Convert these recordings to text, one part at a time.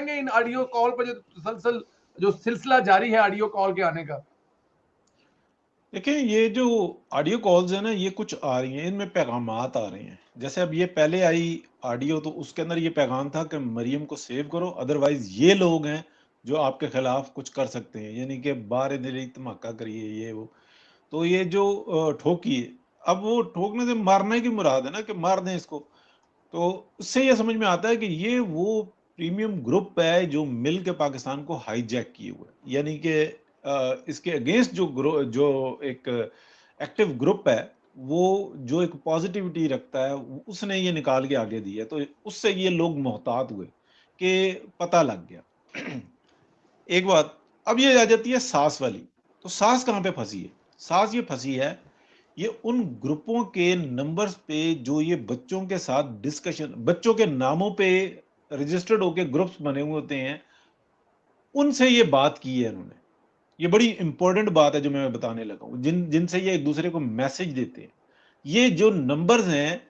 बताएंगे इन audio call पर जो तसलसल जो सिलसिला जारी है ऑडियो कॉल के आने का? देखिए, ये जो ऑडियो कॉल्स है ना, ये कुछ आ रही हैं, इनमें पैगामात आ रहे हैं। जैसे अब ये पहले आई ऑडियो, तो उसके अंदर ये पैगाम था कि मरियम को सेव करो, अदरवाइज ये लोग हैं जो आपके खिलाफ कुछ कर सकते हैं, यानी कि बार दिली धमाका करिए, ये वो। तो ये जो ठोकी, अब वो ठोकने से मारने की मुराद है ना, कि मार दें इसको। तो उससे ये समझ में आता है कि ये वो प्रीमियम ग्रुप है जो मिल के पाकिस्तान को हाईजैक किए हुए, यानी कि इसके अगेंस्ट जो एक एक्टिव ग्रुप है, वो जो एक पॉजिटिविटी रखता है, उसने ये निकाल के आगे दी है। तो उससे ये लोग मोहतात हुए कि पता लग गया। एक बात, अब ये आ जाती है सास वाली। तो सास कहाँ पे फंसी है? सास ये फंसी है, ये उन ग्रुपों के नंबर्स पे जो ये बच्चों के साथ डिस्कशन, बच्चों के नामों पे रजिस्टर्ड होके ग्रुप्स बने हुए होते हैं, उनसे ये बात की है इन्होंने। ये बड़ी इंपॉर्टेंट बात है जो मैं बताने लगा हूं, जिनसे ये एक दूसरे को मैसेज देते हैं। ये जो नंबर्स हैं,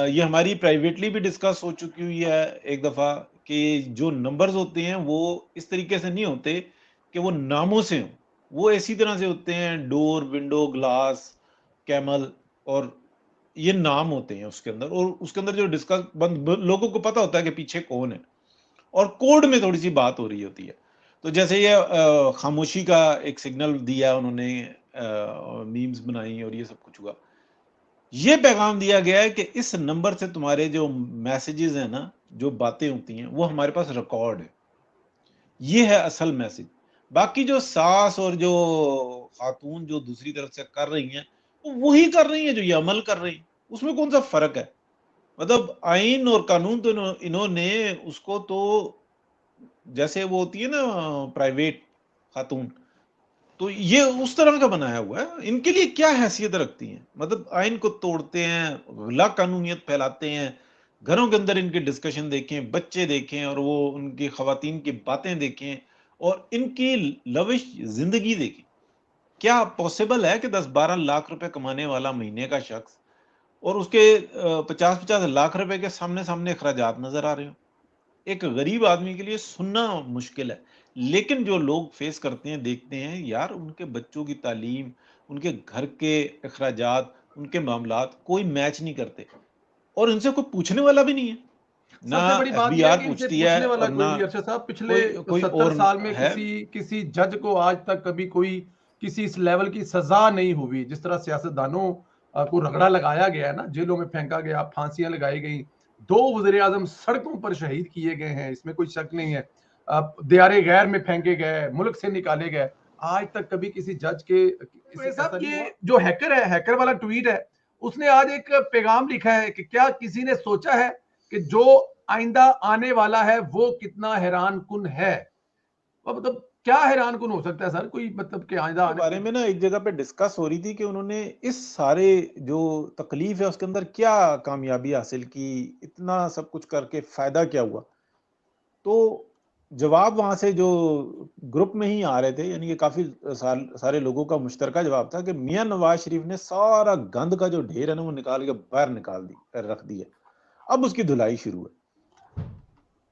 ये हमारी प्राइवेटली भी डिस्कस हो चुकी हुई है एक दफा, कि जो नंबर्स होते हैं वो इस तरीके से नहीं होते कि वो नामों से हों, वो इसी तरह से होते हैं, डोर, विंडो, ग्लास, कैमल, और ये नाम होते हैं उसके अंदर। और उसके अंदर जो डिस्कस लोगों को पता होता है कि पीछे कौन है, और कोड में थोड़ी सी बात हो रही होती है। तो जैसे ये खामोशी का एक सिग्नल दिया उन्होंने, मीम्स बनाई और ये सब कुछ हुआ। ये पैगाम दिया गया है कि इस नंबर से तुम्हारे जो मैसेजेस हैं ना, जो बातें होती हैं, वो हमारे पास रिकॉर्ड है। ये है असल मैसेज। बाकी जो सास और जो खातून जो दूसरी तरफ से कर रही हैं, वो वही कर रही हैं जो ये अमल कर रही हैं। उसमें कौन सा फर्क है? मतलब आइन और कानून तो इन्होंने उसको तो, जैसे वो होती है ना प्राइवेट खातून, तो ये उस तरह का बनाया हुआ है। इनके लिए क्या हैसियत रखती हैं? मतलब आइन को तोड़ते हैं, ला कानूनियत फैलाते हैं, घरों के अंदर इनके डिस्कशन देखें, बच्चे देखें, और वो उनकी खवातीन की बातें देखें, और इनकी लविश जिंदगी देखें। क्या पॉसिबल है कि 10-12 लाख रुपए कमाने वाला महीने का शख्स, और उसके 50-50 लाख रुपए के सामने सामने अखराजात नजर आ रहे हो? एक गरीब आदमी के लिए सुनना मुश्किल है। लेकिन जो लोग फेस करते हैं, देखते हैं यार, उनके बच्चों की तालीम, उनके घर के अखराजात, उनके मामलात कोई मैच नहीं करते, और इनसे कोई पूछने वाला भी नहीं है। ना सबसे बड़ी बात यह है एफबीआर कि इनसे पूछती है, पूछने वाला और कोई ना नहीं। अरशद साहब, पिछले कोई 70 और साल में है। किसी जज को आज तक कभी कोई किसी इस लेवल की सजा नहीं हुई। जिस तरह सियासतदानों को रगड़ा लगाया गया ना, जेलों में फेंका गया, फांसियां लगाई गई, 2 वज़ीर आज़म सड़कों पर शहीद किए गए हैं, इसमें कोई शक नहीं है। दियारे गैर में फेंके गए, मुल्क से निकाले गए। आज तक कभी किसी जज के साहब, ये जो हैकर है, हैकर वाला ट्वीट है, उसने आज एक पैगाम लिखा है कि क्या किसी ने सोचा है कि जो आइंदा आने वाला है वो कितना हैरान कुन है? मतलब क्या हैरान कुन हो सकता है सर, कोई मतलब कि आइंदा के आने बारे में ना एक जगह पे डिस्कस हो रही थी कि उन्होंने इस सारे जो तकलीफ है उसके अंदर क्या कामयाबी हासिल की, इतना सब कुछ करके फायदा क्या हुआ। तो जवाब वहां से जो ग्रुप में ही आ रहे थे, यानी कि काफी सारे लोगों का मुश्तरका जवाब था कि मियां नवाज शरीफ ने सारा गंद का जो ढेर है ना, वो निकाल के बाहर निकाल दी, रख दिया। अब उसकी धुलाई शुरू है।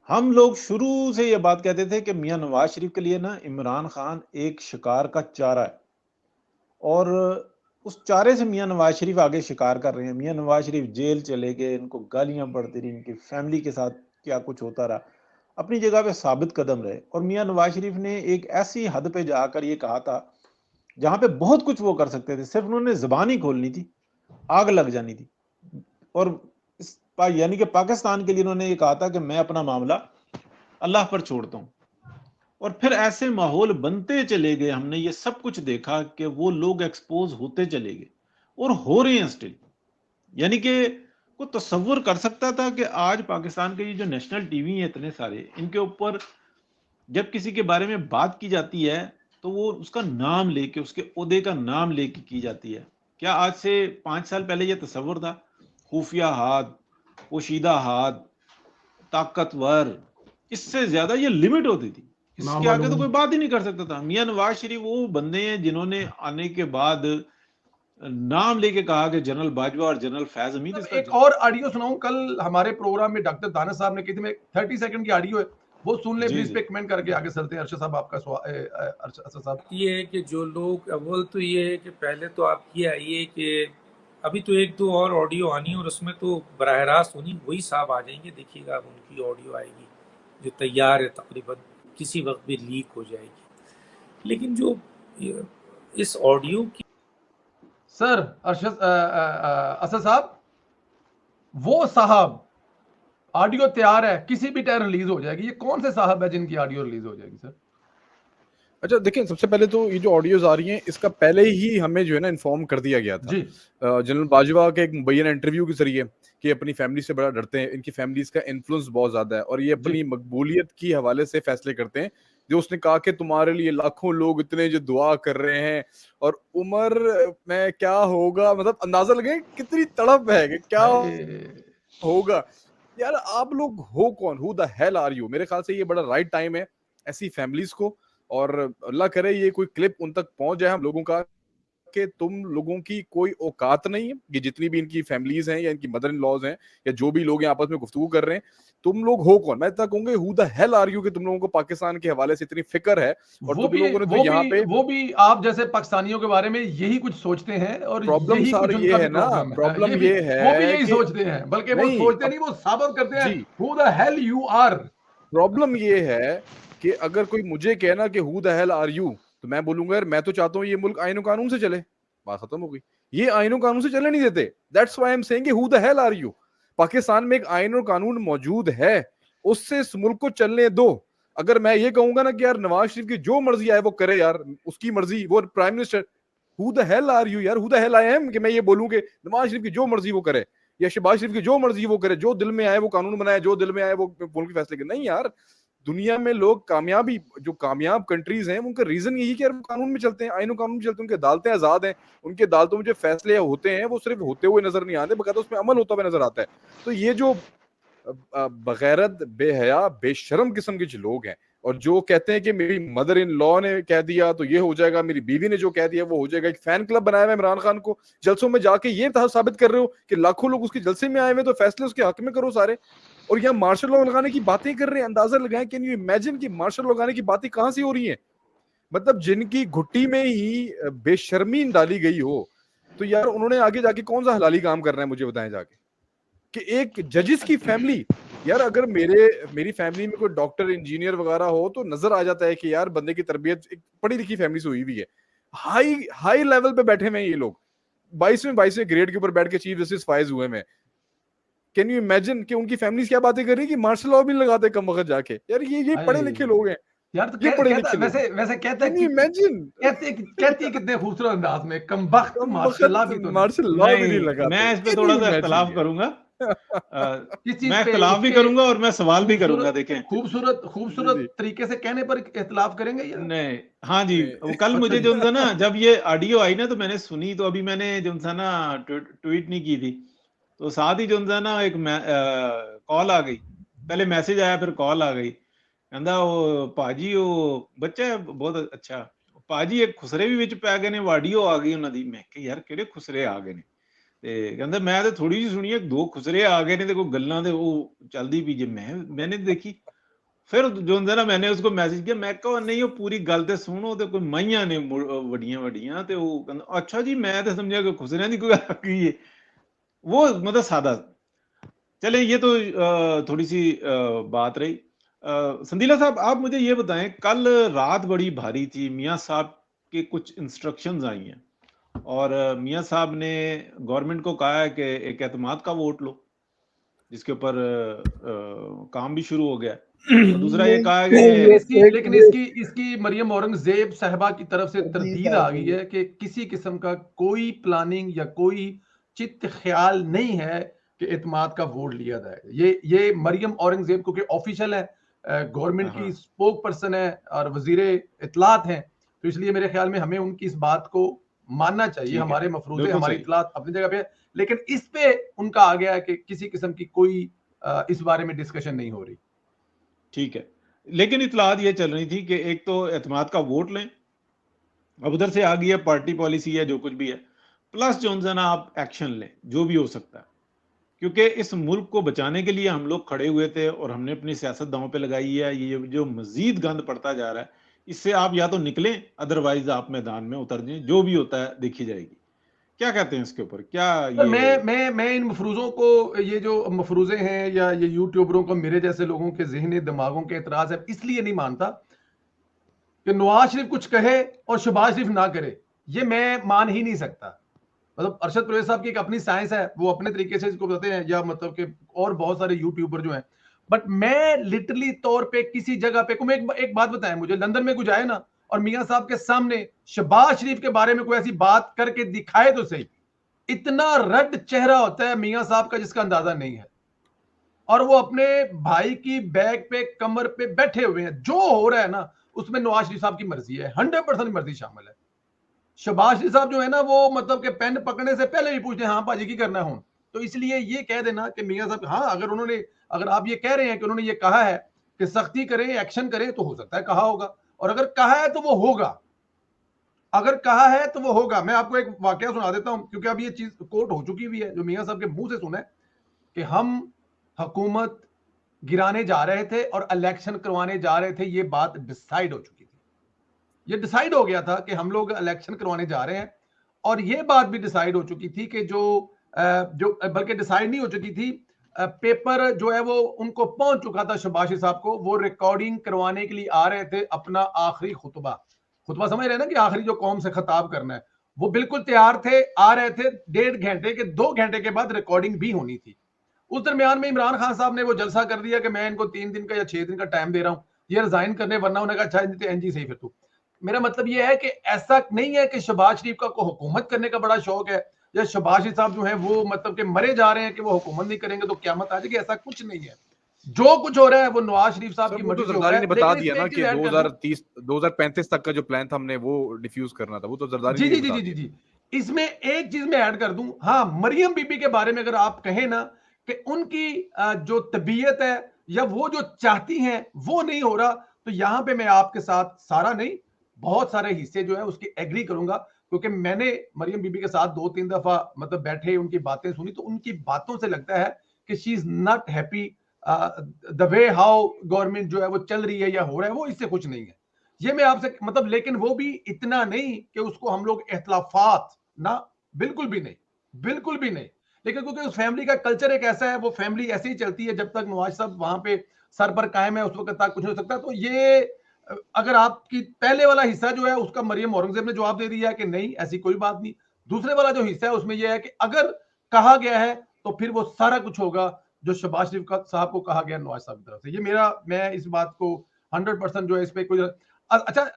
हम लोग शुरू से ये बात कहते थे कि मियां नवाज शरीफ के लिए ना इमरान खान एक शिकार का चारा है, और उस चारे से मियां नवाज शरीफ आगे शिकार कर रहे हैं। मियां नवाज शरीफ जेल चले गए, इनको गालियां पड़ती रही, इनकी फैमिली के साथ क्या कुछ होता रहा, अपनी जगह पे साबित कदम रहे। और मियां नवाज शरीफ ने एक ऐसी हद पे जाकर ये कहा था, जहां पे बहुत कुछ वो कर सकते थे, सिर्फ उन्होंने जुबान ही खोलनी थी, आग लग जानी थी। और यानी कि पाकिस्तान के लिए उन्होंने ये कहा था कि मैं अपना मामला अल्लाह पर छोड़ता हूं। और फिर ऐसे माहौल बनते चले गए, हमने ये सब कुछ देखा कि वो लोग एक्सपोज होते चले गए, और हो रहे हैं स्टिल। यानी कि कोई तस्वुर कर सकता था कि आज पाकिस्तान के ये जो नेशनल टीवी है इतने सारे, इनके ऊपर जब किसी के बारे में बात की जाती है, तो वो उसका नाम लेके, उसके ओहदे का नाम लेके की जाती है। क्या आज से 5 साल पहले ये तस्वुर था? खुफिया हाथ, पोशीदा हाथ, ताकतवर, इससे ज्यादा ये लिमिट होती थी। इसके आगे तो कोई बात ही नहीं कर सकता था। मियां नवाज शरीफ वो बंदे हैं जिन्होंने आने के बाद नाम लेके कहा कि जनरल बाजवा और जनरल फैज हमीद। एक और ऑडियो सुनाऊं, कल हमारे प्रोग्राम में डॉक्टर दानिश साहब ने कही थी, मैं 30 सेकंड की ऑडियो है, वो सुन ले, जी प्लीज जी पे कमेंट करके आगे चलते हैं। अर्शद साहब आपका अर्शद साहब। ये है कि जो लोग, अव्वल तो ये है कि पहले तो आप ये आइए कि अभी तो एक दो और ऑडियो आनी है और उसमें तो बराह रास्त उन्हीं वही साहब आ जाएंगे, देखिएगा अब उनकी ऑडियो आएगी जो तैयार है, तकरीबन किसी वक्त भी लीक हो जाएगी। लेकिन जो इस ऑडियो की सर अर्शद असद साहब, वो साहब ऑडियो तैयार है, किसी भी टाइम रिलीज हो जाएगी। ये कौन से साहब है जिनकी ऑडियो रिलीज हो जाएगी सर? अच्छा देखिए, सबसे पहले तो ये जो ऑडियोज आ रही हैं इसका पहले ही हमें जो है ना इन्फॉर्म कर दिया गया था जी। जनरल बाजवा के एक मुबैना इंटरव्यू के जरिए कि अपनी फैमिली से बड़ा डरते हैं, इनकी फैमिलीज का इन्फ्लुएंस बहुत ज्यादा है और ये अपनी मकबूलियत की हवाले से फैसले करते हैं। जो उसने कहा कि तुम्हारे लिए लाखों लोग इतने जो दुआ कर रहे हैं और उम्र में क्या होगा, मतलब अंदाजा लगे कितनी तड़प है कि क्या होगा। यार आप लोग हो कौन, who the hell are you? मेरे ख्याल से ये बड़ा राइट टाइम है ऐसी फैमिलीज को, और अल्लाह करे ये कोई क्लिप उन तक पहुंच जाए हम लोगों का कि तुम लोगों की कोई औकात नहीं है, ये जितनी भी इनकी फैमिलीज हैं या इनकी मदर इन लॉज हैं या जो भी लोग हैं आपस में गुफ्तगू कर रहे हैं, तुम लोग हो कौन? मैं इतना कहूंगा who the hell are you कि तुम लोगों को पाकिस्तान के हवाले से इतनी फिक्र है और तुम लोगों ने तो यहाँ पे वो भी आप जैसे पाकिस्तानियों के बारे में यही कुछ सोचते हैं और प्रॉब्लम यही सार कुछ ये उनका है भी ना, प्रॉब्लम प्रॉब्लम ये है वो भी यही कि सोचते हैं, बल्कि वो नहीं, सोचते नहीं, वो साबित करते हैं जी who the hell you are. Problem ये है कि अगर कोई मुझे कहना कि who the hell are you, तो मैं बोलूंगा यार मैं तो चाहता हूँ ये मुल्क आईन कानून से चले, बात खत्म हो गई। ये आईन कानून से चलने नहीं देते, that's why I am saying who the hell are you. Pakistan में एक आईन और कानून मौजूद है, उससे इस मुल्क को चलने दो। अगर मैं ये कहूंगा ना कि यार नवाज शरीफ की जो मर्जी आए वो करे, यार उसकी मर्जी, वो prime minister, who the hell are you यार, who the hell I am कि मैं ये बोलूं कि नवाज शरीफ की जो मर्जी वो करे या शहबाज शरीफ की जो मर्जी वो करे, जो दिल में आए वो कानून बनाए, जो दिल में आए वो मुल्क के फैसले करे। नहीं यार, दुनिया में लोग कामयाबी, जो कामयाब कंट्रीज हैं उनका रीजन यही कि यार कानून में चलते हैं, आईन कानून में चलते हैं, उनकी अदालतें आजाद हैं, उनकी अदालतों में जो फैसले होते हैं वो सिर्फ होते हुए नजर नहीं आते, बकायदा उसमें अमल होता हुआ नजर आता है। तो ये जो बगैरत, बेहया, बेशरम किस्म के जो लोग हैं और जो कहते हैं कि मेरी मदर इन लॉ ने कह दिया तो ये हो जाएगा, मेरी बीवी ने जो कह दिया वो हो जाएगा, एक फैन क्लब बनाया हुआ है इमरान खान को, जलसों में जाके ये साबित कर रहे हो कि लाखों लोग उसके जलसे में आए हुए, तो फैसले उसके हक में करो सारे, और यहाँ मार्शल लॉ लगाने की बातें कर रहे हैं। अंदाजा लगाएं, कैन यू इमेजिन कि मार्शल लॉ लगाने की बातें कहां से हो रही हैं? मतलब जिनकी घुट्टी में ही बेशर्मी डाली गई हो, तो यार उन्होंने आगे जाके कौन सा हलाली काम करना है मुझे बताएं जाके। कि एक जजिस की फैमिली, यार अगर मेरी फैमिली में कोई डॉक्टर इंजीनियर वगैरह हो तो नजर आ जाता है कि यार बंदे की तरबियत एक पढ़ी लिखी फैमिली से हुई हुई है, हाई हाई लेवल पे बैठे हुए हैं ये लोग, 22वें ग्रेड के ऊपर बैठ के चीफ जस्टिस फाइज हुए हैं। कैन यू इमेजिन कि उनकी फैमिली क्या बातें कर रही है कि मार्शल लॉ भी लगाते कम वक्त जाके? यार ये पढ़े लिखे लोग हैं यार, तो ये पढ़े लिखे वैसे कहता है कैन यू इमेजिन, कहती है कितने खूबसूरत अंदाज में, कमबख्त मार्शल लॉ भी तो मार्शल लॉ भी नहीं लगाते। मैं इस पे थोड़ा सा इख्तलाफ करूंगा, मैं इख्तलाफ भी करूंगा और मैं सवाल भी करूंगा। देखें, खूबसूरत तरीके से कहने पर इख्तलाफ करेंगे या नहीं? हाँ जी, वो कल मुझे जो था ना, जब ये ऑडियो आई ना तो मैंने सुनी, तो अभी मैंने जो था ना ट्वीट नहीं की थी, तो साथ ही जो था ना एक कॉल आ गई, पहले मैसेज आया फिर कॉल आ गई, कहता वो भाजी वो बच्चा है बहुत अच्छा, भाजी एक खुसरे भी विच पै गए ने, ऑडियो आ गई उन्होंने। मैं कि यार किहड़े खुसरे आ गए ने? ਤੇ ਕਹਿੰਦਾ ਮੈਂ ਤੇ ਥੋੜੀ ਜਿਹੀ ਸੁਣੀ, ਦੋ ਖੁਸਰੇ ਆ ਗਏ ਨੇ ਤੇ ਕੋਈ ਗੱਲਾਂ ਤੇ ਉਹ ਚੱਲਦੀ ਪਈ ਜੇ। मैंने देखी, फिर जो ਹੁੰਦਾ ਨਾ मैंने उसको मैसेज किया, मैं कहा नहीं वो पूरी गल ਤੇ ਸੁਣੋ, ਤੇ ਕੋਈ ਮਾਈਆਂ ਨੇ ਵੱਡੀਆਂ ਵੱਡੀਆਂ, ਤੇ ਉਹ ਕਹਿੰਦਾ अच्छा जी, मैं तो समझा कि खुसरियां ਦੀ कोई आ गई है। वो मतलब सादा। चले ये तो थोड़ी सी बात रही। संदीला साहब आप मुझे ये बताएं, कल रात बड़ी भारी थी, मियां साहब के कुछ इंस्ट्रक्शंस आई हैं और मियां साहब ने गवर्नमेंट को कहा है कि एक एतमाद का वोट लो, जिसके ऊपर काम भी शुरू हो गया। और दूसरा ये कहा है कि लेकिन इसकी मरियम औरंगजेब साहबा की तरफ से तरदीद आ गई है कि किसी किस्म का कोई प्लानिंग या कोई चित्त ख्याल नहीं है कि एतमाद का वोट लिया जाए। ये मरियम औरंगजेब क्योंकि ऑफिशियल है, गवर्नमेंट की स्पोक पर्सन है और वजीर इतलात हैं, तो इसलिए मेरे ख्याल में हमें उनकी इस बात को मानना चाहिए। हमारे मफरूजे, हमारी इतलात अपनी जगह पे, लेकिन इस पे उनका आ गया है कि किसी किस्म की कोई इस बारे में डिस्कशन नहीं हो रही। ठीक है, लेकिन इतलात ये चल रही थी कि एक तो एतमाद का वोट लें, अब उधर से आ गई है पार्टी पॉलिसी है जो कुछ भी है, प्लस जो है ना आप एक्शन लें जो भी हो सकता है। क्योंकि इस मुल्क को बचाने के लिए हम लोग खड़े हुए थे और हमने अपनी सियासत दांव पे लगाई है। ये जो मजीद गंद पड़ता जा रहा है, इससे आप या तो निकलें, अदरवाइज आप मैदान में उतर जाएं। जो भी होता है देखी जाएगी। क्या कहते हैं इसके ऊपर? क्या पर ये मैं इन मफरूजों को, ये जो मफरूजे हैं या ये यूट्यूबरों को, मेरे जैसे लोगों के जहनी दिमागों के एतराज है, इसलिए नहीं मानता कि नवाज शरीफ कुछ कहे और शहबाज शरीफ ना करे। ये मैं मान ही नहीं सकता। मतलब अरशद परवेज साहब की एक अपनी साइंस है, वो अपने तरीके से इसको बताते हैं, या मतलब कि और बहुत सारे यूट्यूबर जो हैं। बट मैं लिटरली तौर पे किसी जगह पे मैं एक बात बताएं, मुझे लंदन में कुछ आए ना और मियां साहब के सामने शहबाज शरीफ के बारे में कोई ऐसी बात करके दिखाए तो सही, इतना रड चेहरा होता है मियां साहब का जिसका अंदाजा नहीं है। और वो अपने भाई की बैग पे, कमर पे बैठे हुए हैं। जो हो रहा है ना उसमें नवाज शरीफ साहब की मर्जी है, 100% मर्जी शामिल है। शहबाज शरीफ साहब जो है ना, वो मतलब के पेन पकड़ने से पहले ही पूछते हैं हाँ भाजी की करना है। तो इसलिए ये कह देना कि मियां साहब, हाँ अगर आप ये कह रहे हैं कि उन्होंने ये कहा है कि सख्ती करें, एक्शन करें, तो हो सकता है कहा होगा, और अगर कहा है तो वो होगा। अगर कहा है तो वो होगा। मैं आपको एक वाकया सुना देता हूं, क्योंकि अब ये चीज कोर्ट हो चुकी हुई है, जो मियां साहब के मुंह से सुना है कि हम हुकूमत गिराने जा रहे थे और इलेक्शन करवाने जा रहे थे। ये बात डिसाइड हो चुकी थी, ये डिसाइड हो गया था कि हम लोग इलेक्शन करवाने जा रहे हैं। और ये बात भी डिसाइड हो चुकी थी कि जो बल्कि डिसाइड नहीं हो चुकी थी, पेपर जो है वो उनको पहुंच चुका था शहबाज शरीफ साहब को। वो रिकॉर्डिंग करवाने के लिए आ रहे थे अपना आखिरी खुतबा समझ रहे हैं ना, कि आखिरी जो कौम से खिताब करना है, वो बिल्कुल तैयार थे, आ रहे थे। 1.5 घंटे के 2 घंटे के बाद रिकॉर्डिंग भी होनी थी। उस दरमियान में इमरान खान साहब ने वो जलसा कर दिया कि मैं इनको 3 दिन का या 6 दिन का टाइम दे रहा हूं, ये रिजाइन करने, वरना उन्होंने कहा अच्छा एनजी सही फिर तू। मेरा मतलब ये है कि ऐसा नहीं है कि शहबाज शरीफ का को हुकूमत करने का बड़ा शौक है, या शहबाज शरीफ साहब जो है वो मतलब कि मरे जा रहे हैं कि वो हुकूमत नहीं करेंगे तो क्यामत आ जाएगी। ऐसा कुछ नहीं है। जो कुछ हो रहा है वो नवाज शरीफ साहब सर की वो तो मर्जी से हो रहा जरदारी है। ने बता लेकिन दिया इसमें ना एक कि चीज ऐड कर दूं, 2030 2035 तक का जो प्लान था हमने वो डिफ्यूज करना था, वो तो जरदारी जी ने जी जी बता जी जी दिया। जी, इसमें एक चीज मैं ऐड कर दूं। हाँ, मरियम बीबी के बारे में अगर आप कहें ना कि उनकी जो तबीयत है या वो जो चाहती हैं वो नहीं हो रहा, तो यहां पे मैं आपके साथ सारा नहीं, बहुत सारे हिस्से जो है उसकी एग्री करूंगा। क्योंकि मैंने मरियम बीबी के साथ 2-3 दफा मतलब बैठे, उनकी बातें सुनी, तो उनकी बातों से लगता है कि she is not happy the way how government जो है वो चल रही है या हो रहा है, वो इससे कुछ नहीं है। ये मैं आपसे मतलब, लेकिन वो भी इतना नहीं कि उसको हम लोग इख्तलाफात ना, बिल्कुल भी नहीं, बिल्कुल भी नहीं। लेकिन क्योंकि उस फैमिली का कल्चर एक ऐसा है, वो फैमिली ऐसे ही चलती है, जब तक नवाज साहब वहां पे सर पर कायम है उस वक्त तक कुछ नहीं हो सकता। तो ये अगर आपकी पहले वाला हिस्सा जो है उसका मरियम औरंगजेब ने जवाब दे दिया कि नहीं ऐसी कोई बात नहीं। दूसरे वाला जो हिस्सा है उसमें यह है कि अगर कहा गया है तो फिर वो सारा कुछ होगा जो शहबाज शरीफ साहब को कहा गया नवाज साहब की तरफ से। ये मेरा, मैं इस बात को 100% जो है इस पे कोई अच्छा